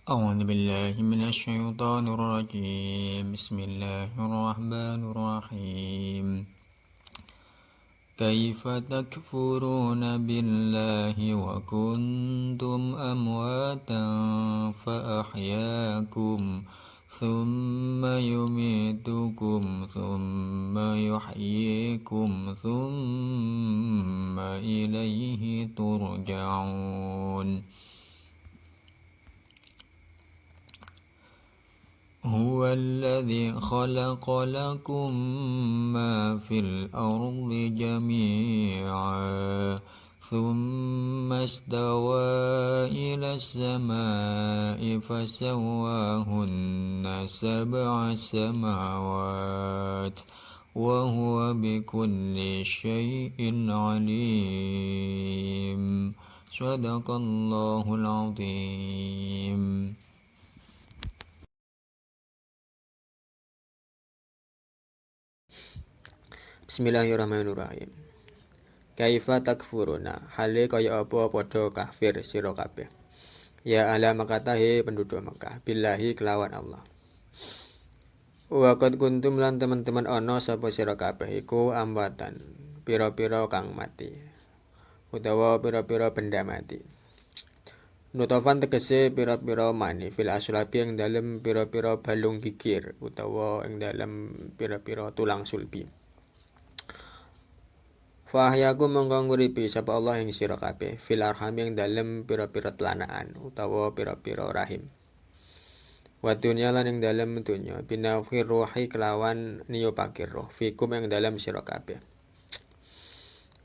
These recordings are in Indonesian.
أعوذ بالله من الشيطان الرجيم بسم الله الرحمن الرحيم كيف تكفرون بالله وكنتم أمواتا فأحياكم ثم يميتكم ثم يحييكم ثم إليه ترجعون هو الذي خلق لكم ما في الأرض جميعا ثم استوى إلى السماء فسواهن سبع سماوات وهو بكل شيء عليم صدق الله العظيم. Bismillahirrahmanirrahim. Kaifa takfuruna, hale kaya apa padha kafir sira kabeh. Ya ahla Makkah, he penduduk Makkah, billahi kelawan Allah. Wa qad kuntum lan teman-teman ana sapa sira kabeh iku ambatan, pira-pira kang mati. Utawa pira-pira benda mati. Nutofan tegese pira-pira mani fil aslabi ing dalem pira-pira balung gigir utawa ing dalem pira-pira tulang sulbi. Fahyaku mongko nguripi sapa Allah ing sira kabeh fil arham ing dalem pira-pira telanaan utawa pira-pira rahim. Wa dunya lan ing dalem dunya binafir ruhi kelawan niyupake roh fikum ing dalem sira kabeh.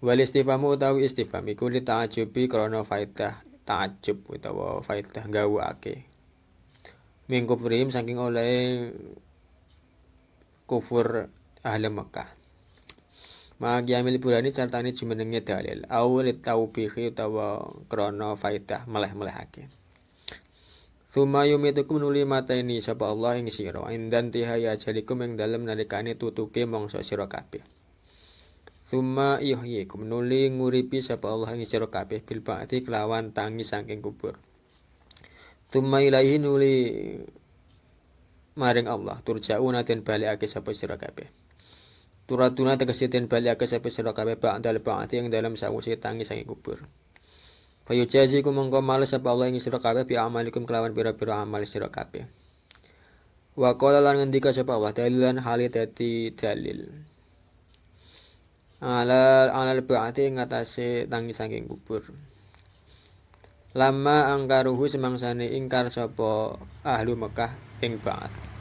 Wal istifamu utawi istifham iku li ta'ajubi krana faedah ta'ajub utawa faedah gawake. Min kufrihim saking oleh kufur ahli Makkah. Magyamil burani cartane jumenenge dalil awal taubihi utawa krana faedah meleh-melehake. Tsumma yumitukum nuli mateni sapa Allah ing sira indan tihaya jalikum ing dalem nalikane tutuke mangsa sira kabeh. Tsumma yuhyikum nuli nguripi sapa Allah ing sira kabeh bil ba'ti kelawan tangi saking kubur. Tsumma ilaihi nuli maring Allah turja'una den balikake sapa sira kabeh. Turatuna tegese den balikake sapa sira kabeh ba'dal ba'ati ing dalam sawise tangi saking kubur. Fayujazi ku mongko males sapa Allah ing sira kabeh bi amalikum kelawan pira-pira amal sira kabeh. Wa qala lan ngendika sapa Allah dalilan hali dadi dalil. Alal ba'ati ing atase tangi saking kubur. Lama angkaruhu semangsane ingkar sapa ahlu Mekah ing ba'ats.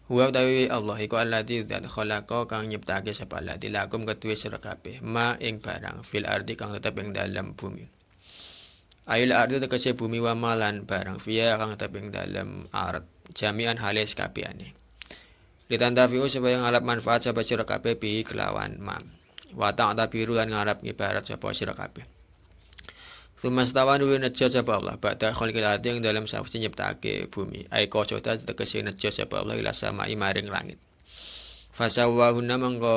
Wa utawi Allah iku allati dzat khalaqa kang nyiptake sapa allati lakum ketuwe sira kabeh ma ing barang fil ardi kang tetep ing dalam bumi. Ail ardi tegese bumi wa malan barang fiya kang tetep ing dalam ard jami'an halis kabehane. Ditandafiu supaya ngalap manfaat sapa sira kabeh bi kelawan ma. Wa ta'tabiru lan ngarap ibarat sapa sira kabeh. Sumastawan wa najja sapa Allah ba'da khalqil ardi ing dalam sawise nyiptake bumi ai qasada tegese najja sapa Allah ila samai maring langit fasawwahunna mangko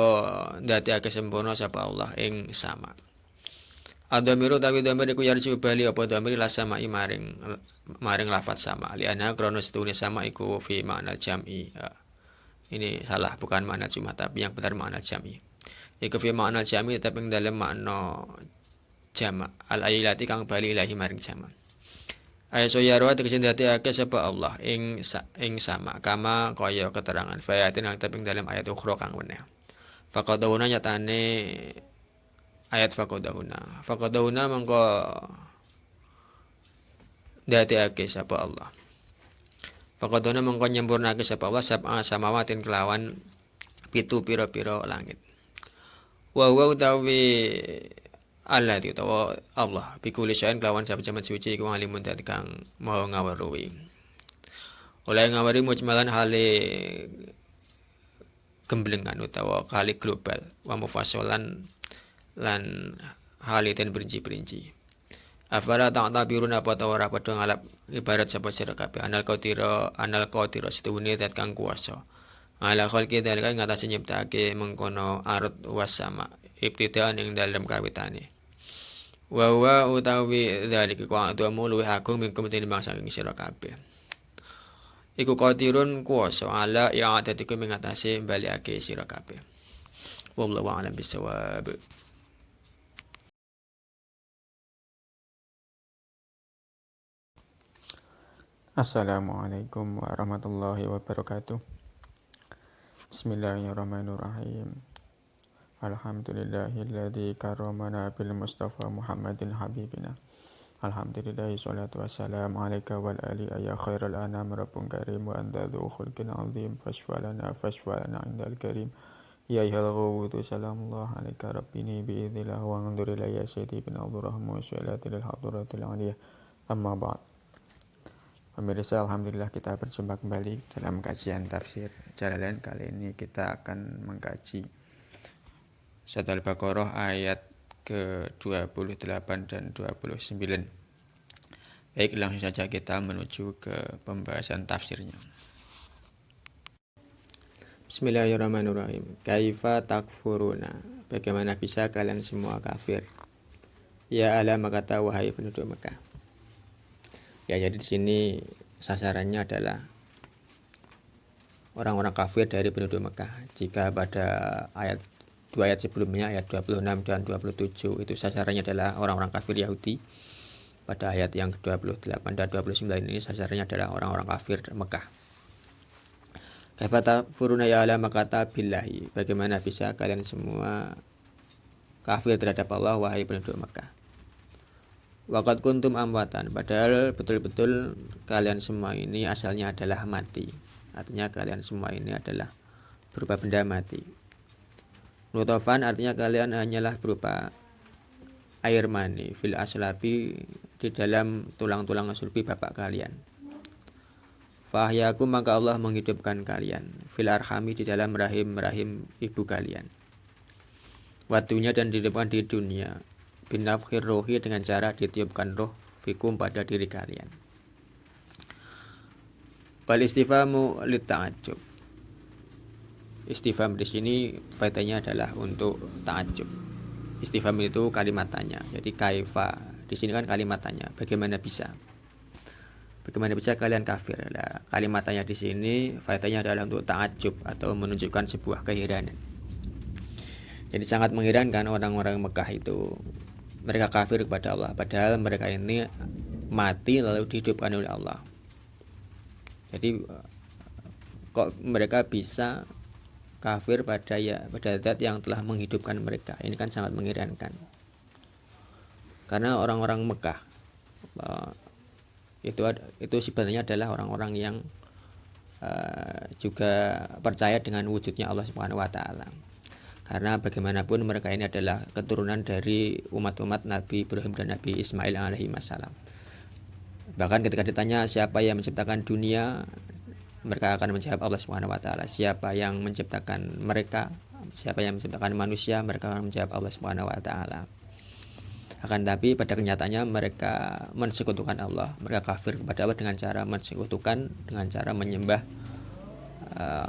ndadekake sempurna sapa Allah ing sama adamiru tawi damir iku yarji bali apa damir ila samai maring lafaz sama liana krono setune sama iku fi makna jam'i. Ini salah, bukan makna cuma tapi yang benar makna jam'i. Iku fi makna jam'i tapi ing dalam makna jama al-ayilati kang bali ilahi maring jama. Ayat soyarwa tegese ndadekake sapa Allah ing sama kama kaya keterangan fayatin kang teping dalam ayat ukhra kang weneh. Faqaduna nyatane ayat faqaduna mangko ndadekake sapa Allah. Faqaduna mangko nyempurnake sapa Allah sab'a samawatin kelawan 7 pira-pira langit. Wa utawi Allah utawa Allah bikuli syain kelawan saben suci iku alimun dadi kang maha ngaweruhi. Oleh ngawari mujmalan hale gemblengan utawa kali global wa mufassalan lan hale ten perinci-perinci. Afala ta'tabirun apa ta ora padha ngalap ibarat sapa sira kabeh anal qadira setuhune zat kang kuwasa. Ala khalqi dalika ngatasi nyiptake mengkono arut was sama ibtidaan ing dalem kawitane. Wa huwa utawi dzalika kang atumu luwih agung mingkum tinimbang saking sira kabeh. Iku qadirun kuwasa ala i'adatikum mengatasi balikake sira kabeh. Wallahu a'lam bissawab. Assalamualaikum warahmatullahi wabarakatuh. Bismillahirrahmanirrahim. Alhamdulillahilladzi karramana bil Mustafa Muhammadin habibina. Alhamdulillahi salatu wassalamu alaika wal ali ya khairal anam rabbun karim wa anta dzu khulqin azim fashfalana indal karim. Ya ayyuhal ghawudu salamullah alaika rabbini bi idzillah wa anzur ilayya sayyidi bin Abdurrahman wa syalatil hadratil aliyah. Amma ba'd. Pemirsa, alhamdulillah kita berjumpa kembali dalam kajian tafsir Jalalain. Kali ini kita akan mengkaji Surat Al-Baqarah ayat ke-28 dan 29. Baik, langsung saja kita menuju ke pembahasan tafsirnya. Bismillahirrahmanirrahim. Kaifa takfuruna? Bagaimana bisa kalian semua kafir? Ya ala makata wahai penduduk Mekah. Ya, jadi di sini sasarannya adalah orang-orang kafir dari penduduk Mekah. Jika pada dua ayat sebelumnya, ayat 26 dan 27, itu sasarannya adalah orang-orang kafir Yahudi. Pada ayat yang ke-28 dan 29 ini sasarannya adalah orang-orang kafir Mekah. Kaifa takfuruna ya ala makata billahi? Bagaimana bisa kalian semua kafir terhadap Allah wahai penduduk Mekah? Waqad kuntum amwatan, padahal betul-betul kalian semua ini asalnya adalah mati. Artinya kalian semua ini adalah berupa benda mati. Nutfan artinya kalian hanyalah berupa air mani fil aslabi, di dalam tulang-tulang sulbi bapak kalian. Fahyakum, maka Allah menghidupkan kalian fil arhami, di dalam rahim ibu kalian. Waktunya dan dihidupkan di dunia binafkhir rohi, dengan cara ditiupkan roh fikum pada diri kalian. Bal istifhamu lita'ajjub. Istifham di sini faedahnya adalah untuk ta'ajjub. Istifham itu kalimat tanya. Jadi kaifa di sini kan kalimat tanya. Bagaimana bisa? Bagaimana bisa kalian kafir? Nah, kalimat tanya di sini faedahnya adalah untuk ta'ajjub atau menunjukkan sebuah keheranan. Jadi sangat mengherankan orang-orang Mekah itu, mereka kafir kepada Allah, padahal mereka ini mati lalu dihidupkan oleh Allah. Jadi kok mereka bisa kafir pada zat yang telah menghidupkan mereka? Ini kan sangat mengherankan. Karena orang-orang Mekah itu sebenarnya adalah orang-orang yang juga percaya dengan wujudnya Allah Subhanahu wa taala. Karena bagaimanapun mereka ini adalah keturunan dari umat-umat Nabi Ibrahim dan Nabi Ismail alaihi wassalam. Bahkan ketika ditanya siapa yang menciptakan dunia, mereka akan menjawab Allah Subhanahu wa taala. Siapa yang menciptakan mereka, siapa yang menciptakan manusia, mereka akan menjawab Allah Subhanahu wa taala. Akan tapi pada kenyataannya mereka mensekutukan Allah. Mereka kafir kepada Allah dengan cara mensekutukan, dengan cara menyembah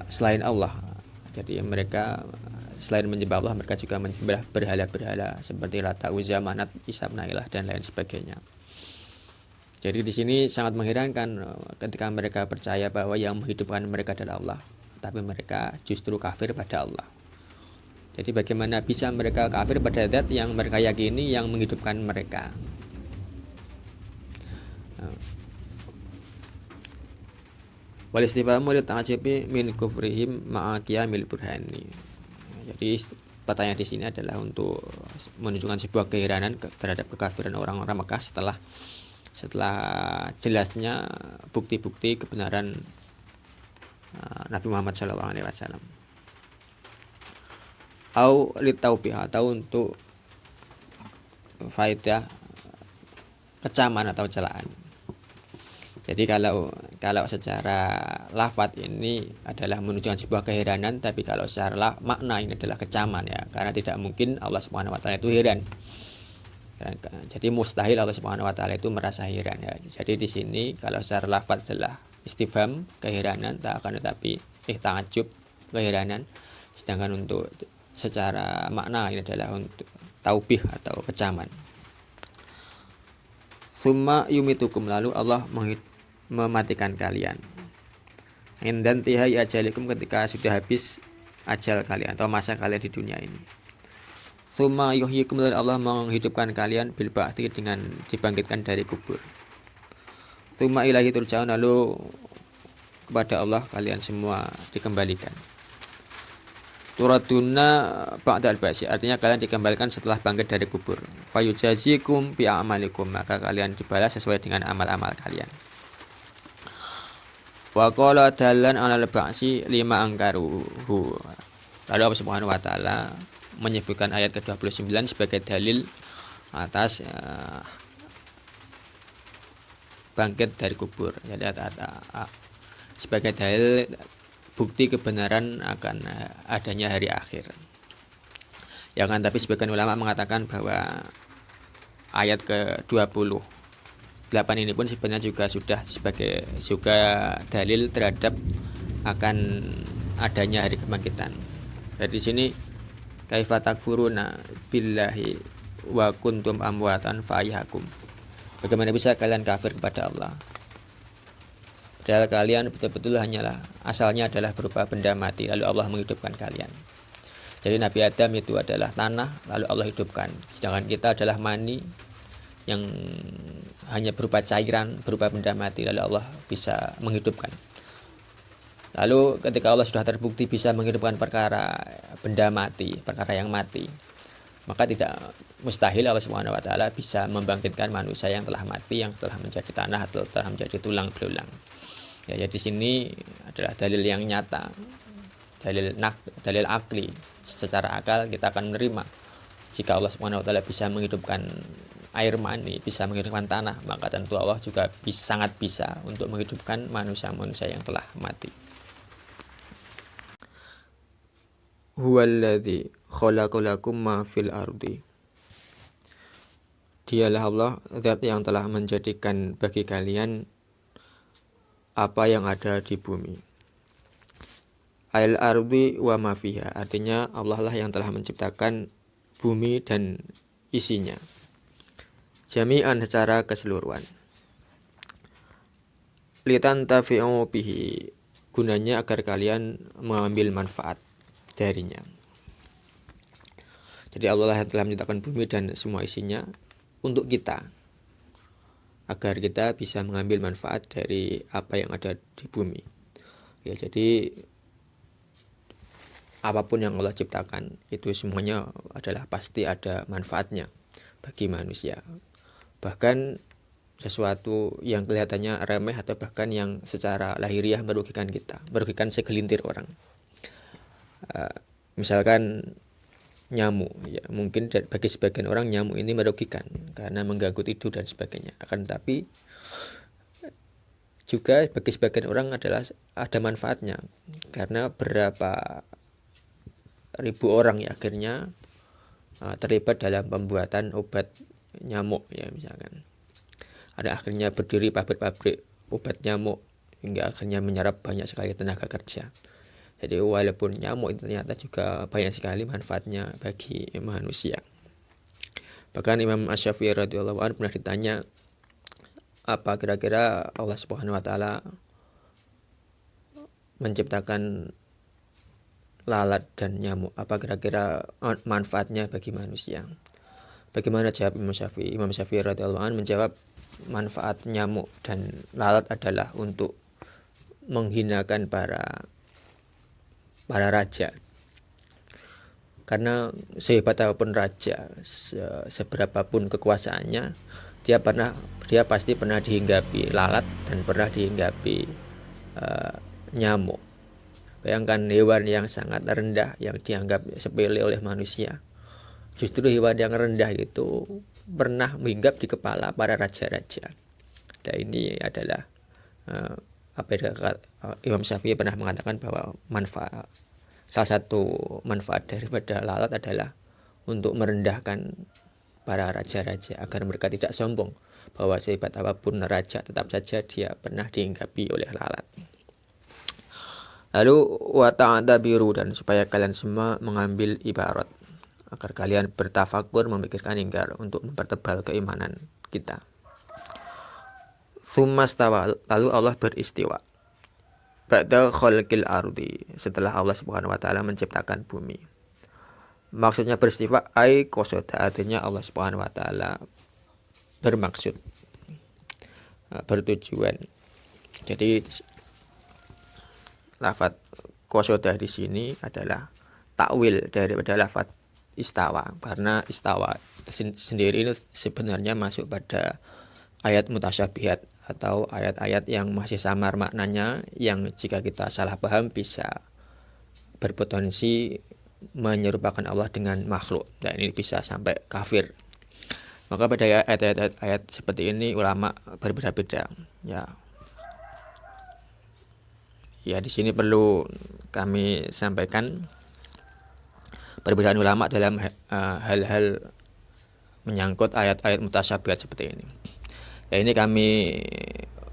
selain Allah. Jadi mereka selain menyembah Allah, mereka juga menyembah berhala-berhala seperti Lata, Uzza, Manat, Isa, Nailah dan lain sebagainya. Jadi di sini sangat mengherankan ketika mereka percaya bahwa yang menghidupkan mereka adalah Allah, tapi mereka justru kafir pada Allah. Jadi bagaimana bisa mereka kafir pada zat yang mereka yakini yang menghidupkan mereka? Wal istifhamu li ta'jibi min kufrihim ma'a qiyamil burhani. Jadi pertanyaan di sini adalah untuk menunjukkan sebuah keheranan terhadap kekafiran orang-orang Mekah setelah jelasnya bukti-bukti kebenaran Nabi Muhammad SAW. Au litaubih, atau untuk faedah kecaman atau celaan. Jadi kalau secara lafaz ini adalah menunjukkan sebuah keheranan, tapi kalau secara makna ini adalah kecaman, ya, karena tidak mungkin Allah Subhanahu wa taala itu heran. Jadi mustahil Allah Subhanahu wa taala itu merasa heran, ya. Jadi di sini kalau secara lafaz adalah istifham keheranan, akan tetapi ta'ajjub keheranan, sedangkan untuk secara makna ini adalah untuk taubih atau kecaman. Summa yumitukum, lalu Allah mematikan kalian. Dan tihai ajalikum, ketika sudah habis ajal kalian atau masa kalian di dunia ini. Summa yuhyikum, lalu Allah menghidupkan kalian bil ba'ti, dengan dibangkitkan dari kubur. Summa ilahi turja'un, lalu kepada Allah kalian semua dikembalikan. Turaduna ba'dal ba'si, artinya kalian dikembalikan setelah bangkit dari kubur. Fayujazikum bi a'malikum, maka kalian dibalas sesuai dengan amal-amal kalian. Wa qala dalan 'alal ba'si lima angkaruhu. Lalu Allah Subhanahu wa taala menyebutkan ayat ke-29 sebagai dalil atas bangkit dari kubur. Jadi sebagai dalil bukti kebenaran akan adanya hari akhir. Ya kan, tapi sebagian ulama mengatakan bahwa ayat ke-28 ini pun sebenarnya juga sudah sebagai dalil terhadap akan adanya hari kebangkitan. Dari sini kaifa takfuruna billahi wa kuntum amwatan fa ahyakum. Bagaimana bisa kalian kafir kepada Allah? Padahal kalian betul-betul hanyalah asalnya adalah berupa benda mati, lalu Allah menghidupkan kalian. Jadi Nabi Adam itu adalah tanah, lalu Allah hidupkan. Sedangkan kita adalah mani yang hanya berupa cairan, berupa benda mati, lalu Allah bisa menghidupkan. Lalu ketika Allah sudah terbukti bisa menghidupkan perkara benda mati, perkara yang mati, maka tidak mustahil Allah Subhanahu wa taala bisa membangkitkan manusia yang telah mati, yang telah menjadi tanah atau telah menjadi tulang belulang. Ya, jadi sini adalah dalil yang nyata, dalil akli. Secara akal kita akan menerima jika Allah Subhanahu wa taala bisa menghidupkan air mani, bisa menghidupkan tanah, maka tentu Allah juga sangat bisa untuk menghidupkan manusia-manusia yang telah mati. Huwallazi khalaqalakum ma fil ardi. Dialah Allah, zat yang telah menjadikan bagi kalian apa yang ada di bumi. Al ardi wa ma fiha, artinya Allah lah yang telah menciptakan bumi dan isinya. Jami'an, secara keseluruhan. Litantafi'u bihi, gunanya agar kalian mengambil manfaat darinya. Jadi Allah lah yang telah menciptakan bumi dan semua isinya untuk kita, agar kita bisa mengambil manfaat dari apa yang ada di bumi. Ya, jadi apapun yang Allah ciptakan itu semuanya adalah pasti ada manfaatnya bagi manusia. Bahkan sesuatu yang kelihatannya remeh atau bahkan yang secara lahiriah merugikan kita, merugikan segelintir orang. Misalkan nyamuk, ya mungkin bagi sebagian orang nyamuk ini merugikan karena mengganggu tidur dan sebagainya. Akan tetapi juga bagi sebagian orang adalah ada manfaatnya, karena berapa ribu orang ya akhirnya terlibat dalam pembuatan obat nyamuk, ya misalkan ada akhirnya berdiri pabrik-pabrik obat nyamuk hingga akhirnya menyerap banyak sekali tenaga kerja. Jadi walaupun nyamuk itu ternyata juga banyak sekali manfaatnya bagi manusia. Bahkan Imam Asy-Syafi'i radhiyallahu anhu pernah ditanya, apa kira-kira Allah Subhanahu wa taala menciptakan lalat dan nyamuk, apa kira-kira manfaatnya bagi manusia? Bagaimana jawab Imam Syafi'i? Imam Syafi'i radhiyallahu anhu menjawab, manfaat nyamuk dan lalat adalah untuk menghinakan para raja. Karena sehebat apapun raja, seberapapun kekuasaannya, dia pasti pernah dihinggapi lalat dan pernah dihinggapi nyamuk. Bayangkan hewan yang sangat rendah yang dianggap sepele oleh manusia, justru hewan yang rendah itu pernah menghinggap di kepala para raja-raja. Dan ini adalah Imam Syafi'i pernah mengatakan bahwa salah satu manfaat daripada lalat adalah untuk merendahkan para raja-raja agar mereka tidak sombong bahwa sehebat apapun raja tetap saja dia pernah dihinggapi oleh lalat. Lalu wa ta'tabiru, dan supaya kalian semua mengambil ibarat, agar kalian bertafakur, memikirkan hingga untuk mempertebal keimanan kita. Tsummastawa, lalu Allah beristiwa. Ba'da khalqil ardi, setelah Allah Subhanahu wa taala menciptakan bumi. Maksudnya beristiwa ai qasada, artinya Allah Subhanahu wa taala bermaksud, bertujuan. Jadi lafaz qasada di sini adalah takwil daripada lafaz istawa, karena istawa sendiri ini sebenarnya masuk pada ayat mutasyabihat atau ayat-ayat yang masih samar maknanya, yang jika kita salah paham bisa berpotensi menyerupakan Allah dengan makhluk, dan ini bisa sampai kafir. Maka pada ayat seperti ini ulama berbeda-beda. Ya, di sini perlu kami sampaikan perbedaan ulama dalam hal-hal menyangkut ayat-ayat mutasyabihat seperti ini. Ya, ini kami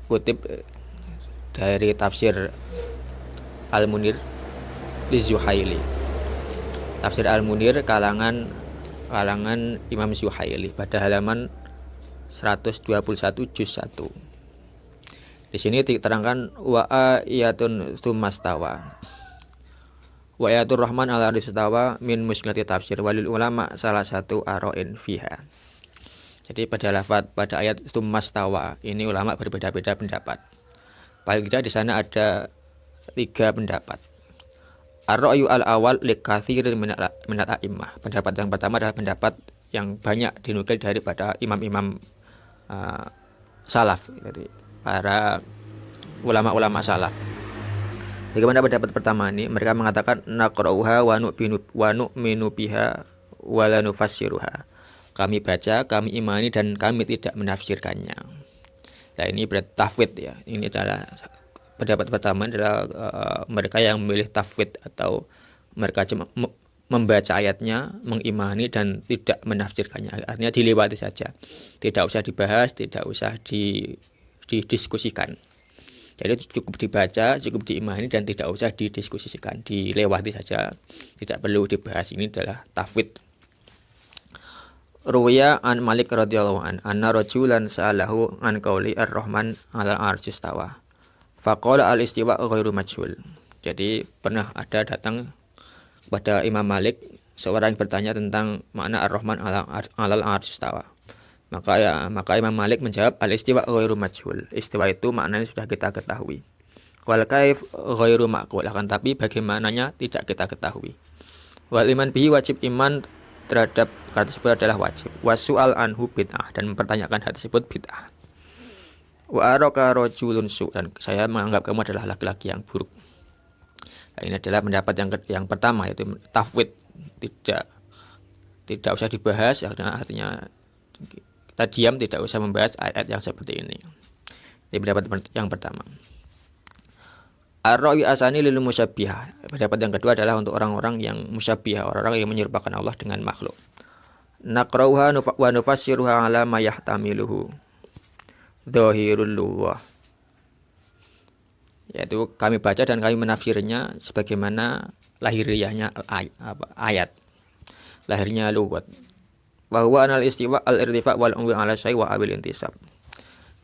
kutip dari tafsir Al-Munir Lizuhaili. Tafsir Al-Munir kalangan Imam Zuhaili pada halaman 121 juz 1. Di sini diterangkan wa ayatun tsummastawa. Wa ayatur rahman ala istawa min muskilati tafsir walil ulama salah satu aroin fiha. Jadi pada ayat tsummastawa ini ulama berbeda-beda pendapat. Paling tidak di sana ada 3 pendapat. Ar-ra'yu al-awwal likatsirin minal a'immah. Pendapat yang pertama adalah pendapat yang banyak dinukil daripada imam-imam salaf, jadi para ulama-ulama salaf. Bagaimana pendapat pertama ini? Mereka mengatakan naqra'uha wa nu'minu biha wa la nufassiruha. Kami baca, kami imani, dan kami tidak menafsirkannya. Nah, ini berarti tafwid ya. Ini adalah pendapat pertama adalah mereka yang memilih tafwid, atau mereka cuma membaca ayatnya, mengimani dan tidak menafsirkannya. Artinya dilewati saja. Tidak usah dibahas, tidak usah didiskusikan. Jadi cukup dibaca, cukup diimani, dan tidak usah didiskusikan, dilewati saja, tidak perlu dibahas. Ini adalah tafwid. Ruwiya an Malik radhiyallahu an anna rajulan sa'alahu an qauli ar-Rahman 'alal 'arsy istawa. Faqala al-istiwa ghairu majhul. Jadi pernah ada datang kepada Imam Malik seorang yang bertanya tentang makna ar-Rahman 'alal 'arsy istawa. Maka Imam Malik menjawab al-istiwa ghairu majhul. Istiwa itu maknanya sudah kita ketahui. Wal kaif ghairu ma'qul, akan tapi bagaimananya tidak kita ketahui. Wal iman bihi, wajib iman terhadap kata tersebut adalah wajib. Wasu'al anhu bid'ah, dan mempertanyakan hal tersebut bid'ah. Wa araka rajulun su', dan saya menganggap kamu adalah laki-laki yang buruk. Nah, ini adalah pendapat yang pertama, yaitu tafwid, tidak usah dibahas, artinya kita diam, tidak usah membahas ayat yang seperti ini. Ini pendapat yang pertama. Ar-ra'yu asani lil musyabbihah. Pendapat yang kedua adalah untuk orang-orang yang musyabbihah, orang-orang yang menyerupakan Allah dengan makhluk. Naqra'uha wa nufassiruha ala ma yahtamiluhu dzahirul lughah. Yaitu kami baca dan kami menafsirnya sebagaimana lahiriahnya ayat. Lahirnya lughat. Wa huwa anal istiwa al-irtifa wal umwi ala syai' wa abil intisab.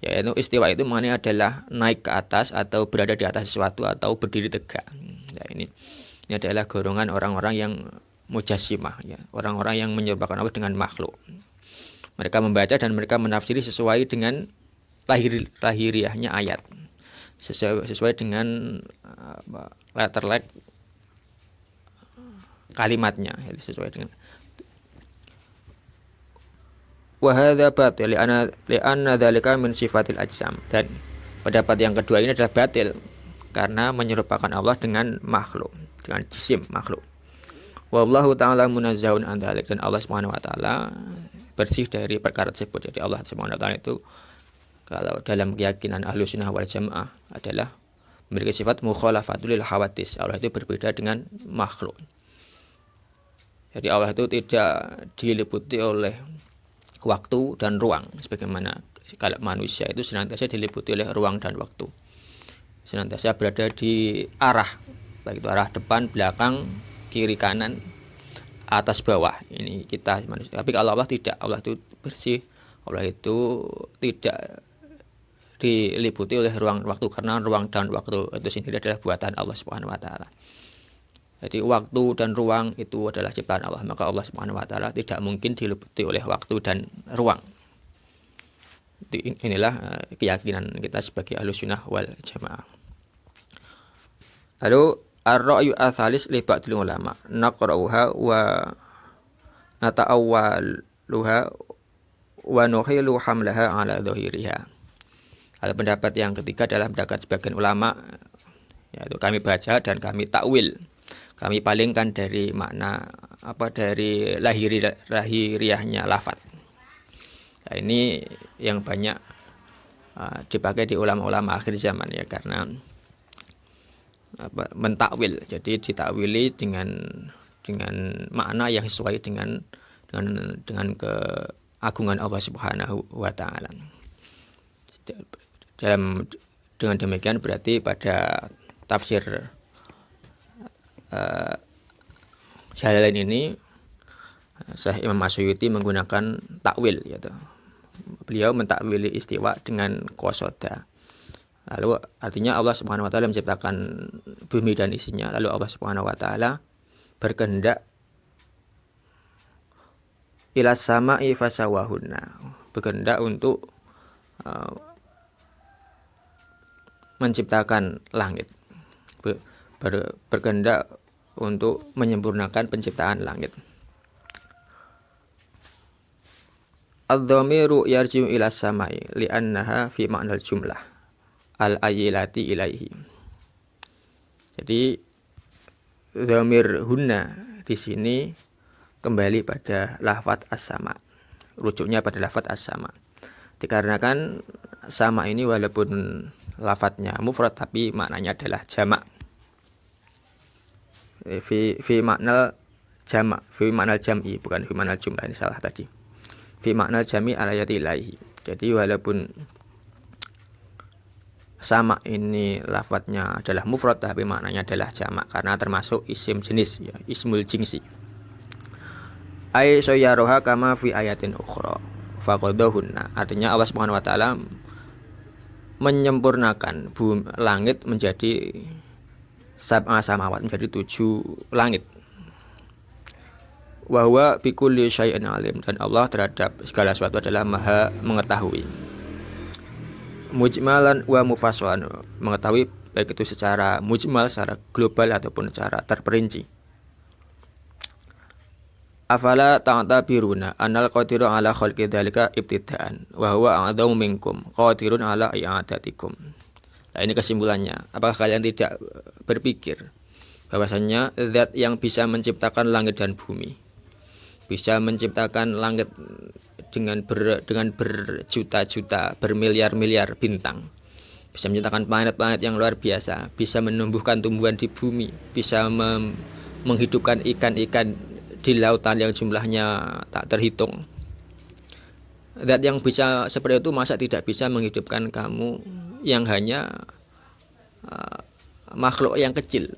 Yaitu istiwa itu maknanya adalah naik ke atas atau berada di atas sesuatu atau berdiri tegak. Nah, ini adalah golongan orang-orang yang mujassimah, ya, orang-orang yang menyerupakan Allah dengan makhluk. Mereka membaca dan mereka menafsiri sesuai dengan lahiriahnya ayat, sesuai dengan letter kalimatnya, jadi sesuai dengan. Wa hadza batil li'anna dzalika min sifatil ajsam. Dan pendapat yang kedua ini adalah batil karena menyerupakan Allah dengan makhluk, dengan jisim makhluk. Wallahu ta'ala munazzahun an dzalik, dan Allah Subhanahu wa taala bersih dari perkara tersebut. Jadi Allah Subhanahu wa taala itu kalau dalam keyakinan Ahlussunnah wal Jamaah adalah memiliki sifat mukhalafatul lil hawadits. Allah itu berbeda dengan makhluk. Jadi Allah itu tidak diliputi oleh waktu dan ruang, sebagaimana kalau manusia itu senantiasa diliputi oleh ruang dan waktu, senantiasa berada di arah, baik itu arah depan, belakang, kiri, kanan, atas, bawah. Ini kita manusia. Tapi kalau Allah tidak, Allah itu bersih, Allah itu tidak diliputi oleh ruang waktu, karena ruang dan waktu itu sendiri adalah buatan Allah Subhanahu wa taala. Jadi waktu dan ruang itu adalah ciptaan Allah, maka Allah Subhanahu wa taala tidak mungkin diliputi oleh waktu dan ruang. Inilah keyakinan kita sebagai Ahlussunnah wal Jamaah. Lalu ar-ra'yu ats-tsalis li ba'dil ulama naqra'uha wa nata'awwaluha wa nuhilu hamlaha ala dhahiriha. Lalu pendapat yang ketiga adalah pendapat sebagian ulama, yaitu kami baca dan kami takwil. Kami palingkan dari makna dari lahiriahnya lafaz. Nah, ini yang banyak dipakai di ulama-ulama akhir zaman ya, karena mentakwil. Jadi ditakwili dengan makna yang sesuai dengan keagungan Allah Subhanahu wa taala. Dengan demikian berarti pada tafsir Jalalain ini Syekh Imam Masyuti menggunakan takwil, yaitu beliau mentakwili istiwa dengan qasoda. Lalu artinya Allah Subhanahu wa taala menciptakan bumi dan isinya, lalu Allah Subhanahu wa taala berkehendak ila sama'i fasawahunna, berkehendak untuk menciptakan langit, berkehendak untuk menyempurnakan penciptaan langit. Ad-dhamiru yarji'u ila samai li'annaha fi ma'nal jumlah al-ayyilati ilaihi. Jadi dhamir hunna di sini kembali pada lafaz as-sama. Rujuknya pada lafaz as-sama. Dikarenakan sama ini walaupun lafadznya mufrad tapi maknanya adalah jamak. Fi makna jamak, fi makna jam'i, bukan fi makna jumlah, ini salah tadi. Fi makna jam'i alayati ilaihi. Jadi walaupun sama ini lafadznya adalah mufrad tapi maknanya adalah jamak karena termasuk isim jenis ya, ismul jinsi. Ay sayyaroha kama fi ayatin ukhra faqadahunna. Artinya Allah Subhanahu wa taala menyempurnakan langit menjadi sab'a samawat, menjadi 7 langit. Wa huwa bikulli syai'in alim, dan Allah terhadap segala sesuatu adalah maha mengetahui. Mujmalan wa mufassalan, mengetahui baik itu secara mujmal, secara global ataupun secara terperinci. Afala ta'tabiruna anal qadiru ala khalqi dzalika ibtidaan wa huwa a'dhamu minkum qadirun ala i'adatikum. Nah, ini kesimpulannya. Apakah kalian tidak berpikir bahwasanya zat yang bisa menciptakan langit dan bumi, bisa menciptakan langit dengan berjuta-juta, bermiliar-miliar bintang, bisa menciptakan planet-planet yang luar biasa, bisa menumbuhkan tumbuhan di bumi, bisa menghidupkan ikan-ikan di lautan yang jumlahnya tak terhitung. Zat yang bisa seperti itu masa tidak bisa menghidupkan kamu yang hanya makhluk yang kecil.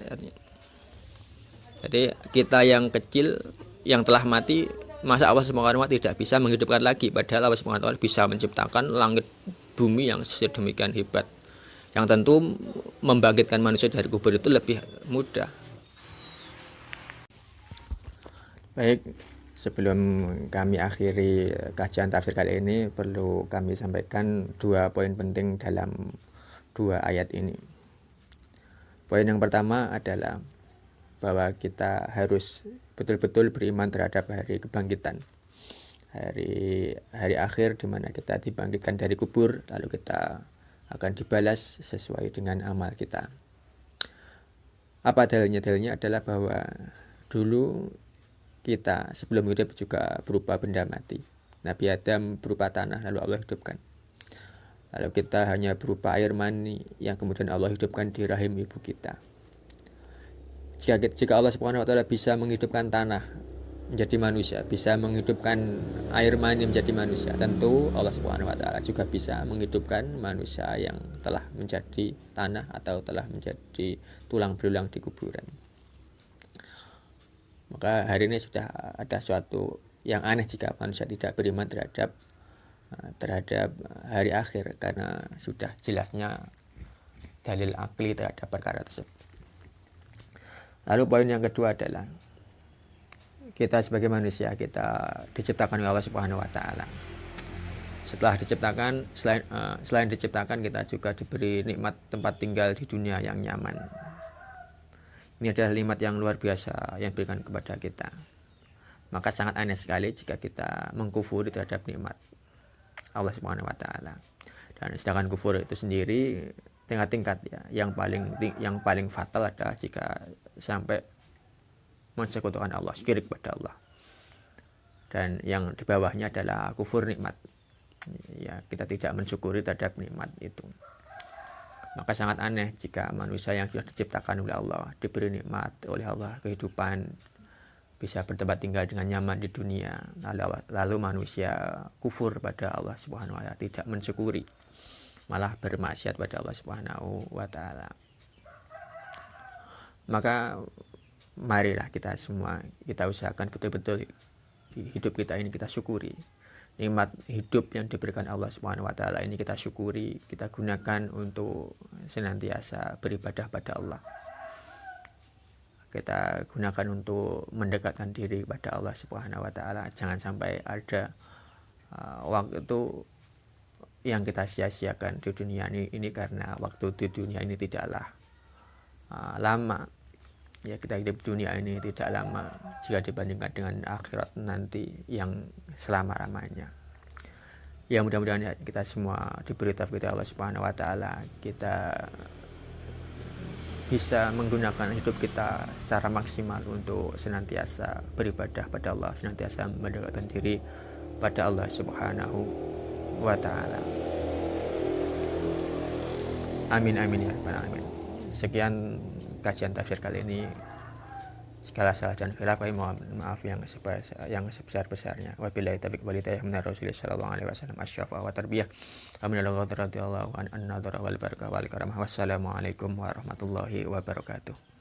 Jadi kita yang kecil yang telah mati, masa Allah Subhanahu wa taala tidak bisa menghidupkan lagi, padahal Allah Subhanahu wa taala bisa menciptakan langit bumi yang sedemikian hebat, yang tentu membangkitkan manusia dari kubur itu lebih mudah. Baik, sebelum kami akhiri kajian tafsir kali ini, perlu kami sampaikan 2 poin penting dalam 2 ayat ini. Poin yang pertama adalah bahwa kita harus betul-betul beriman terhadap hari kebangkitan, hari akhir di mana kita dibangkitkan dari kubur, lalu kita akan dibalas sesuai dengan amal kita. Apa dalilnya? Dalilnya adalah bahwa dulu kita sebelum hidup juga berupa benda mati. Nabi Adam berupa tanah, lalu Allah hidupkan. Lalu kita hanya berupa air mani yang kemudian Allah hidupkan di rahim ibu kita. Jika Allah Subhanahu wa taala bisa menghidupkan tanah menjadi manusia, bisa menghidupkan air mani menjadi manusia, tentu Allah Subhanahu wa taala juga bisa menghidupkan manusia yang telah menjadi tanah atau telah menjadi tulang belulang di kuburan. Maka hari ini sudah ada suatu yang aneh jika manusia tidak beriman terhadap terhadap hari akhir, karena sudah jelasnya dalil akli terhadap perkara tersebut. Lalu poin yang kedua adalah kita sebagai manusia, kita diciptakan oleh Allah Subhanahu wa taala. Setelah diciptakan, selain diciptakan, kita juga diberi nikmat tempat tinggal di dunia yang nyaman. Ini adalah nikmat yang luar biasa yang diberikan kepada kita. Maka sangat aneh sekali jika kita mengkufuri terhadap nikmat Allah Subhanahu wa taala. Dan sedangkan kufur itu sendiri tingkat-tingkat ya. Yang paling fatal adalah jika sampai mensekutukan Allah, syirik pada Allah. Dan yang di bawahnya adalah kufur nikmat. Ya, kita tidak mensyukuri terhadap nikmat itu. Maka sangat aneh jika manusia yang sudah diciptakan oleh Allah, diberi nikmat oleh Allah, kehidupan, bisa bertempat tinggal dengan nyaman di dunia, lalu manusia kufur pada Allah Subhanahu wa taala, tidak mensyukuri, malah bermaksiat pada Allah Subhanahu wa taala. Maka marilah kita semua, kita usahakan betul-betul hidup kita ini kita syukuri. Nikmat hidup yang diberikan Allah Subhanahu wa taala ini kita syukuri, kita gunakan untuk senantiasa beribadah pada Allah. Kita gunakan untuk mendekatkan diri pada Allah Subhanahu wa taala. Jangan sampai ada waktu yang kita sia-siakan di dunia ini karena waktu di dunia ini tidaklah lama. Ya, kita hidup di dunia ini tidak lama jika dibandingkan dengan akhirat nanti yang selama-lamanya. Ya, mudah-mudahan kita semua diberi taufik Allah Subhanahu wa taala, kita bisa menggunakan hidup kita secara maksimal untuk senantiasa beribadah pada Allah, senantiasa mendekatkan diri pada Allah Subhanahu wa taala. Amin amin ya rabbal alamin. Sekian kajian tafsir kali ini. Segala salah dan khilaf kami mohon maaf yang sebesar-besarnya. Wabillahi taufiq wal hidayah min Rasulullah sallallahu alaihi wasallam asyafa wa tarbiyah. Amin radhiyallahu an an-nadhara wal barakah wal karamah. Wassalamualaikum warahmatullahi wabarakatuh.